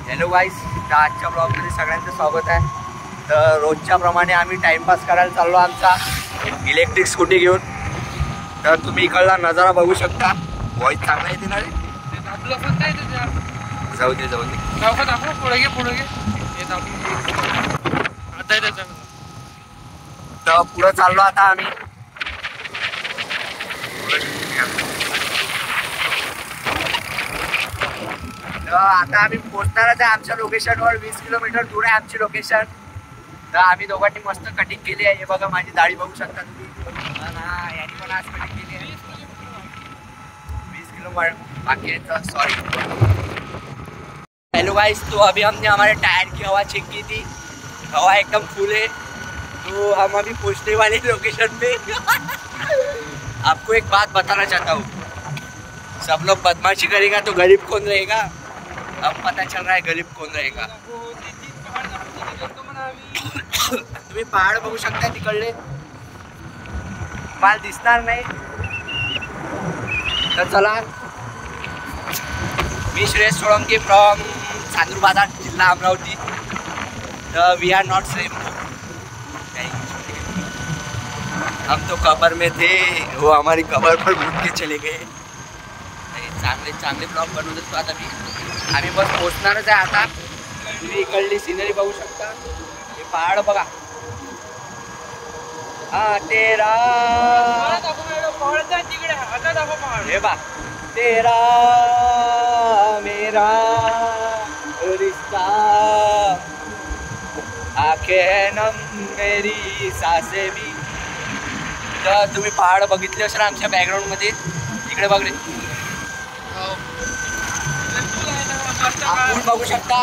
Hello guys, तर आजच्या ब्लॉगमध्ये सगळ्यांचं स्वागत आहे. तर रोजच्या प्रमाणे आम्ही टाइमपास करायला चाललो आमचा इलेक्ट्रिक स्कूटी घेऊन. तर तुम्ही इकडला नजारा बघू शकता. वॉइस चांगला येते ना रे? जाऊ दे पुढे घे तर पुढे चाललो आता आम्ही. आता आम्ही पोहोचणारच आहे आमच्या लोकेशनवर. 20 किलोमीटर दूर आहे आमची लोकेशन. तर आम्ही दोघांनी मस्त कटिंग केली आहे. हे बघा, माझी दाढी बघू शकता तुम्ही. यानी पण आज कटिंग केली आहे. 20 किलोमीटर बाकी है. तो सॉरी. हेलो गाइस, तो अभी हमने हमारे टायर की हवा चेक की थी. हवा एकदम फुल है. तो हम अभी पहुंचने वाले लोकेशन पे. आपको एक बात बताना चाहता हूँ. सब लोग बदमाशी करेगा तो गरीब कौन रहेगा? अब पता चल रहा है गरीब कौन रहेगा. तुम्ही पहाड बघू शकता तिकडले. माल दिसणार नाही. तर चला, मी श्रेयस सोळंकी फ्रॉम चांदूर बाजार, जिल्हा अमरावती. तर वी आर नॉट सेम. हम तो कबर में थे, वो हमारी कबर पर घुट के चले गए. चांगले ब्लॉग बनवून देतो आता मी. आम्ही बस पोहोचणारच आहे आता. तुम्ही इकडली सिनरी बघू शकता. हे पहाड बघा. हा तेरा हे बा, तेरा मेरा रिश्ता आंखें नम मेरी सांसें भी. तर तुम्ही पहाड बघितले असेल आमच्या बॅकग्राऊंड मध्ये. इकडे बघ रे, आपण बघू शकता.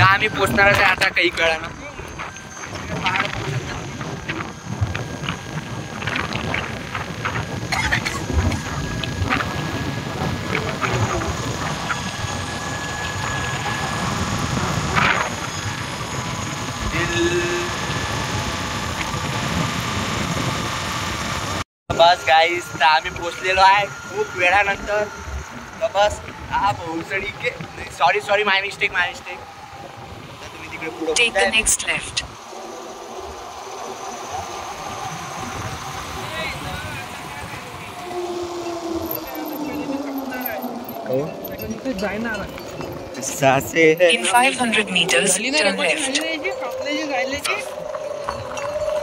आम्ही पोचणारच आहे आता काही कळानं. पहाड बघू शकता. बस गाईस, तर आम्ही पोचलेलो आहे खूप वेळानंतर. तर बस हा भोसडी के सॉरी माय मिस्टेक. तर तुम्ही तिकडे पुढे take the next left. In 500 meters, turn left.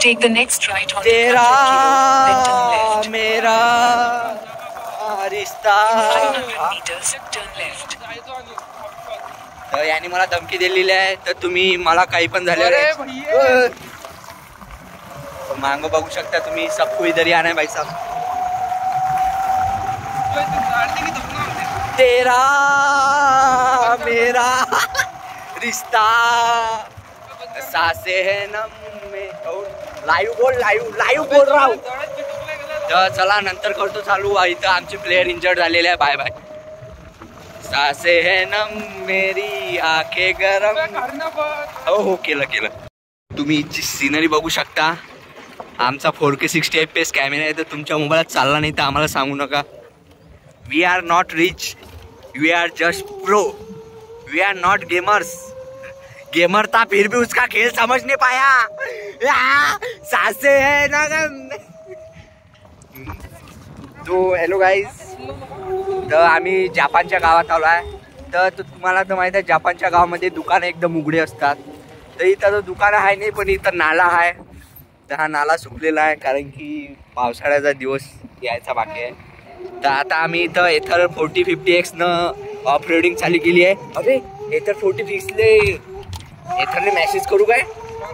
Take the next right on तेरा 100 then turn left. मेरा रिश्ता. 500 meters, turn left. तर याने मला धमकी दिलेली आहे. तर तुम्ही मला काही पण झाले मांग बघू शकता तुम्ही. सबको इधर ही आना है भाई साहब. तेरा मेरा रिश्ता सासे है नम में. लाईव्ह बोल रहा हूँ. तर चला, नंतर करतो चालू. इथं आमचे प्लेयर इंजर्ड झालेले आहे. Bye bye. सासे है नम मेरी आंखें गरम. हो केलं. तुम्ही इथची सिनरी बघू शकता. आमचा 4K 60 FPS कॅमेरा आहे. तर तुमच्या मोबाईलात चालला नाही तर आम्हाला सांगू नका. We are not rich, we are just pro. We are not gamers. Gamer था फिर भी उसका खेल समझ नहीं पाया. सासे है ना. तो हेलो गाईज, तर आम्ही जपानच्या गावात आलो आहे. तर तुम्हाला तर माहिती आहे जपानच्या गावामध्ये दुकानं एकदम उघडे असतात. तर इथं तर दुकानं आहे नाही, पण इथं नाला आहे. तर हा नाला सुकलेला आहे कारण की पावसाळ्याचा दिवस यायचा बाकी आहे. तर आता आम्ही इथं एथर 4050X न ऑफ रोडिंग चालू केली आहे. अरे एथर 4050ले एथरने मेसेज करू काय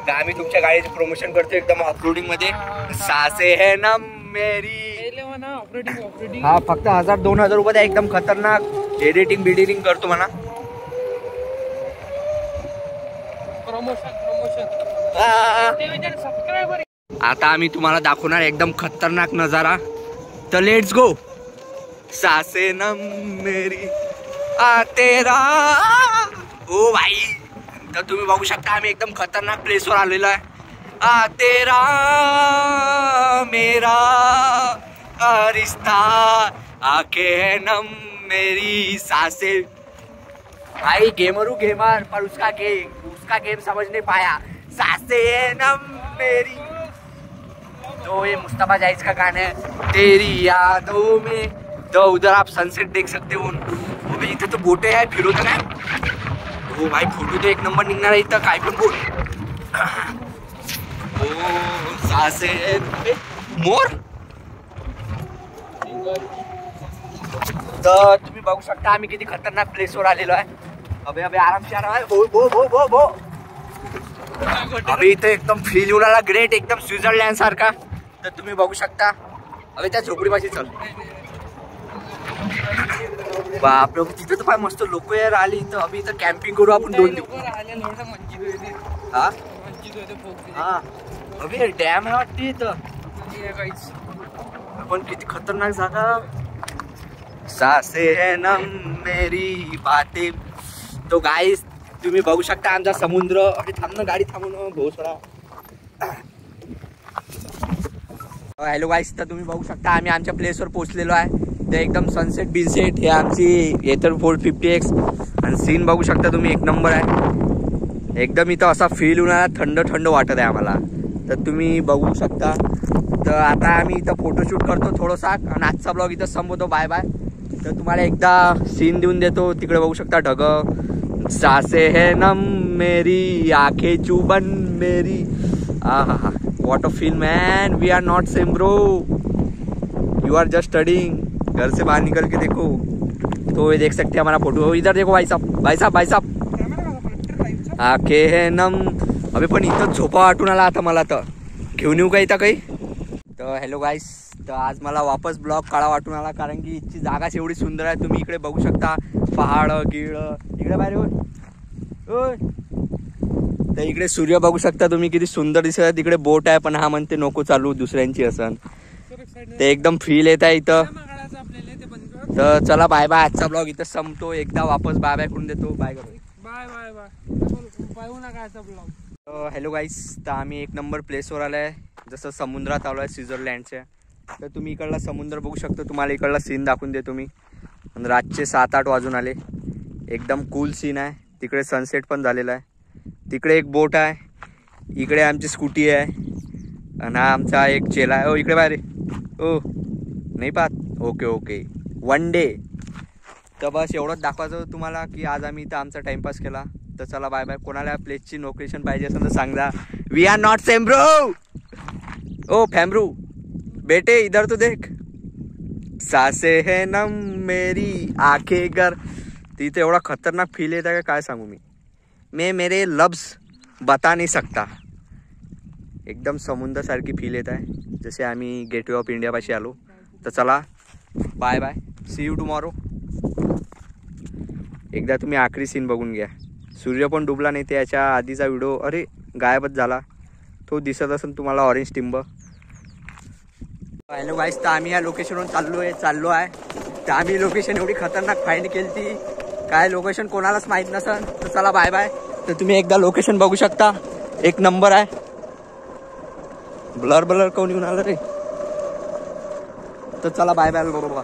का आम्ही तुमच्या गाडीचं प्रमोशन करतो एकदम ऑफ रोडिंग मध्ये. सासे है ना मेरी. हा फक्त 1000-2000 रुपये एकदम खतरनाक एडिटिंग करतो म्हणा. आता आम्ही तुम्हाला दाखवणार एकदम खतरनाक नजारा. तर लेट्स गो. सासे न मेरी तेरा. ओ भाई, तर तुम्ही बघू शकता आम्ही एकदम खतरनाक प्लेसवर आलेलो आहे. तेरा मेरा रिश्ता आंखें नम मेरी सांसें. भाई गेमरू गेमर, पर उसका गेम समझ नहीं पाया। सासे नम मेरी, तो ये मुस्तफा जायज का गाना है तेरी यादों में। तो उधर आप सनसेट देख सकते हो। वो भी इथे तो बोटे आहे, फिरवत काय। हो भाई फोटो तो एक नंबर निघणार आहे इथं, काय पण बोल। ओ सासे मोर। तर तुम्ही बघू शकता आम्ही किती खतरनाक प्लेसवर आलेलो आहे। अबे अबे आरामशी आराम आहे। भो भो भो भो भो अबे इथे एकदम फील उडाला ग्रेट, एकदम स्वित्झर्लंड सारखा। तर तुम्ही बघू शकता। अबे त्या झोपडीपाशी चल। बापरे तिथे तर फार मस्त लोक यार आली इथं। अबे इथं कॅम्पिंग करू आपण 2 दिवस। हा हा अबे डॅम आहे वाटते इथं, पण किती खतरनाक जागा। सासे है नम मेरी बातें। तो गाईस तुम्ही बघू शकता आमचा समुद्र। अरे थांब ना, गाडी थांबून भोसडा। हॅलो गाईस, तर तुम्ही बघू शकता आम्ही आमच्या प्लेसवर पोहोचलेलो आहे। ते एकदम सनसेट बिनसेट हे आमची एथर 450X आणि सीन बघू शकता तुम्ही, एक नंबर आहे एकदम। इथं असा फील होणार, थंड थंड वाटत आहे आम्हाला। तर तुम्ही बघू शकता। तर आता आम्ही इथं फोटोशूट करतो थोडंसा आणि आजचा ब्लॉग इथं संपवतो। Bye bye. तर तुम्हाला एकदा सीन देऊन देतो, तिकडे बघू शकता ढग। सासे है नम मेरी आंखें चुबन मेरी। आहा what a feel man. We are not same bro, you are just studying. घर से बाहर निकल के देखो तो ये देख सकते हैं हमारा फोटो। इधर देखो भाई साहब, भाई साहब, भाई साहब। आंखें है नम। अबे पण इथं झोपा वाटून आला आता मला। तर घेऊन येऊ का इथं काही। तर हॅलो गाईस, तर आज मला वापस ब्लॉग काढा वाटून आला, कारण की इथची जागाच एवढी सुंदर आहे। तुम्ही इकडे बघू शकता पहाड गिळ, इकडे बाहेर होय। तर इकडे सूर्य बघू शकता तुम्ही किती सुंदर दिसत आहे। तिकडे बोट आहे पण हा म्हणते नको चालू, दुसऱ्यांची असन। ते एकदम फील येत आहे इथं। तर चला बाय बाय, आजचा ब्लॉग इथं संपतो। एकदा वापस बाय बाय करून देतो। Bye bye bye bye. Hello guys, तर आम्ही एक नंबर प्लेसवर आलो आहे, जसं समुद्रात आलो आहे स्वित्झर्लंडच्या। तर तुम्ही इकडला समुद्र बघू शकता, तुम्हाला इकडला सीन दाखवून देतो मी। रातचे 7-8 वाजून आले, एकदम कूल सीन आहे। तिकडे सनसेट पण झालेला आहे। तिकडे एक बोट आहे, इकडे आमची स्कूटी आहे आणि हा आमचा एक चेला आहे। ओ इकडे बाहेर ओ नाही पाहत, ओके ओके वन डे। तर बस एवढंच दाखवायचं तुम्हाला की आज आम्ही इथं आमचा टाइमपास केला। तर चला बाय बाय। कोणाला प्लेसची लोकेशन पाहिजे असेल तर सांगा। We are not same bro. ओ फॅमरू बेटे इधर तो देख। सासे है नम मेरी आंखें गर। तिथे एवढा खतरनाक फील येत आहे काय सांगू मी मेरे लफ्ज बता नहीं सकता। एकदम समुद्र सारखी फील येत आहे, जसे आम्ही गेटवे ऑफ इंडिया पाशी आलो। तर चला bye bye, see you tomorrow. एकदा तुम्ही आखरी सीन बघून घ्या। सूर्य पण डुबला नाही, ते याच्या आधीचा व्हिडिओ अरे गायबच झाला, तो दिसत असेल तुम्हाला ऑरेंज टिंब। हॅलो गाईस, तर आम्ही या लोकेशनवरून चाललो आहे। तर आम्ही लोकेशन एवढी खतरनाक फाइंड केली ती, काय लोकेशन कोणालाच माहीत नसेल। तर चला बाय बाय। तर तुम्ही एकदा लोकेशन बघू शकता, एक नंबर आहे। ब्लर ब्लर कोण येऊन आलं रे। तर चला बाय बाय बरोबर।